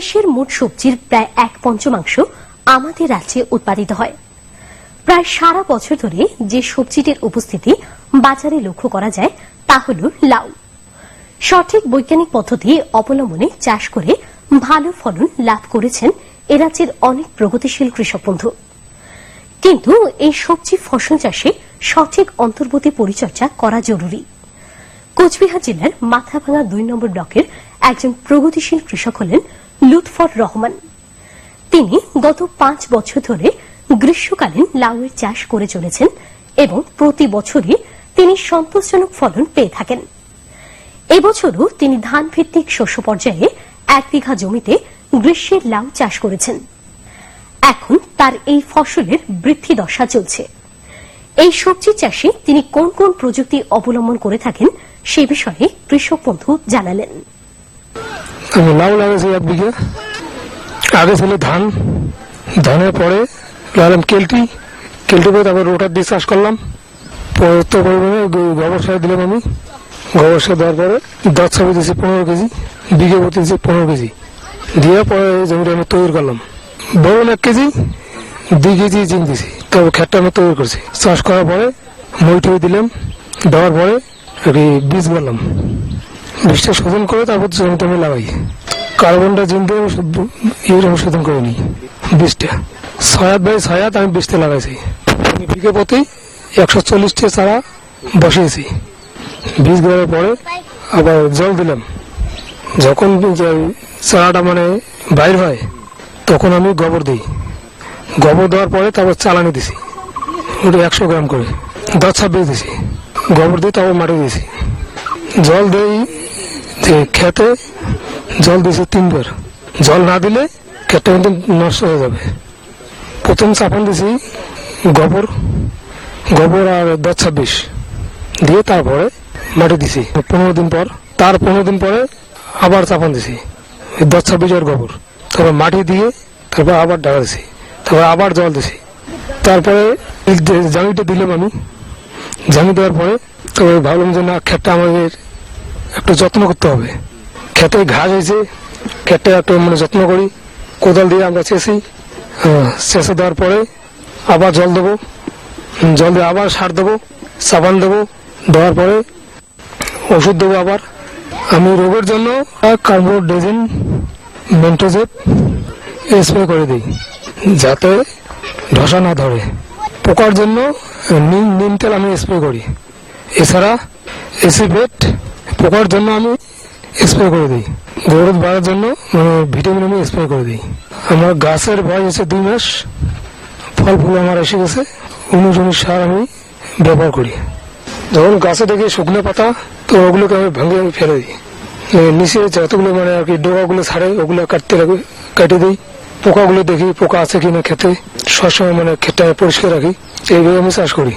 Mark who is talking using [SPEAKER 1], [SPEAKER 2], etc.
[SPEAKER 1] দেশের মোট সবজির প্রায় 1/5 আমাদের রাজ্যে উৎপাদিত হয়। প্রায় সারা বছর ধরে যে সবজিটির উপস্থিতি বাজারে লক্ষ্য করা যায় তা হল লাউ। সঠিক বৈজ্ঞানিক পদ্ধতি অবলম্বনে চাষ করে ভালো ফলন লাভ করেছেন এ রাজ্যের অনেক প্রগতিশীল কৃষক বন্ধু। কিন্তু এই সবজি ফসল চাষে সঠিক অন্তর্বর্তী পরিচর্যা করা জরুরি। কোচবিহার জেলার মাথাভাঙা 2 নম্বর ব্লকের একজন প্রগতিশীল কৃষক হলেন লুৎফর রহমান। তিনি গত 5 বছর ধরে গ্রীষ্মকালীন লাউয়ের চাষ করে চলেছেন এবং প্রতি বছরই তিনি সন্তোষজনক ফলন পেয়ে থাকেন। এবছরও তিনি ধান ভিত্তিক শস্য পর্যায়ে 1 বিঘা জমিতে গ্রীষ্মের লাউ চাষ করেছেন। এখন তার এই ফসলের বৃদ্ধি দশা চলছে। এই সবজি চাষে তিনি কোন কোন প্রযুক্তি অবলম্বন করে থাকেন সে বিষয়ে কৃষক বন্ধু জানালেন।
[SPEAKER 2] লাউ লাগাইছি 1 বিঘা। আগে ছিল ধান, ধানের পরে লাগালাম কেলটি করে তারপর রোটার দিয়ে চাষ করলাম। পর্যাপ্ত পরিমাণে গোবর সার দিলাম আমি। গোবর সার দেওয়ার পরে 10 ছাবি দিয়েছি 15 কেজি, বিঘে প্রতি দিয়েছি 15 কেজি দিয়ে পরে জমিটা আমি তৈরি করলাম। বড় 1 কেজি 2 কেজি জিঙ্ক দিয়েছি, তবে খেতটা আমি তৈরি করছি। চাষ করার পরে মই টই দিলাম, দেওয়ার পরে বীজ বললাম, বীজটা শোধন করে তারপর জমিটা আমি লাগাই। কার্বনটা জিঙ্ক দিয়ে ইউরিয়া শোধন করে নিই। বীজটা 6 আমি বীজটা লাগাইছি। বিঘে প্রতি 140টা চারা বসিয়েছি। বীজ দেওয়ার পরে আবার জল দিলাম। যখন চারাটা বাইর হয় তখন আমি গোবর দিই। গোবর দেওয়ার পরে তারপর চালানি দিছি, ওটা 100 গ্রাম করে 10 ছাব্বিশ দিছি। গোবর দিয়ে তারপর মাটি দিয়েছি। জল দেই খেতে, জল দিয়েছি 3 বার। জল না দিলে খেতটা কিন্তু নষ্ট হয়ে যাবে। প্রথম চাপান দিছি গোবর আর 10 ছাব্বিশ দিয়ে তারপরে মাটি দিছি। 15 দিন পর, তার 15 দিন পরে আবার চাপান দিছি 10 ছাব্বিশ আর গোবর, তারপর মাটি দিয়ে তারপর আবার ঢাকা দিছি, তারপর আবার জল দিছি। তারপরে জামিটা দিলাম আমি। জামি দেওয়ার পরে তবে ভাবলাম যে না, ক্ষেতটা আমাদের একটু যত্ন করতে হবে। ক্ষেতে ঘাস হয়েছে, ক্ষেতটা একটু যত্ন করি। কোদাল দিয়ে আমরা চেঁচি, চেঁচে দেওয়ার পরে আবার জল দেবো, জল দিয়ে আবার সার দেবো, সাবান দেবো, দেওয়ার পরে ওষুধ দেবো। আবার আমি রোগের জন্য কার্বোডেজিন মেন্টোজেব স্প্রে করে দিই যাতে ধসা না ধরে। পোকার জন্য নিম তেল আমি স্প্রে করি। এছাড়া এসিভেট পোকার জন্য আমি স্প্রে করে দিই। গ্রোথ বাড়ার জন্য ভিটামিন আমি স্প্রে করে দিই। আমার গাছের বয়স হচ্ছে 2 মাস, ফল ফুল আমার এসে গেছে। 19 সার আমি ব্যবহার করি। যখন গাছে দেখি শুকনো পাতা, তো ওগুলোকে আমি ভেঙে ফেলে দিই। নিচে যতগুলো আর কি ডোকাগুলো ছাড়ে ওগুলো কেটে দিই। পোকাগুলো দেখি পোকা আছে কিনা খেতে, সবসময় ক্ষেতটা পরিষ্কার রাখি। এইভাবে আমি চাষ করি।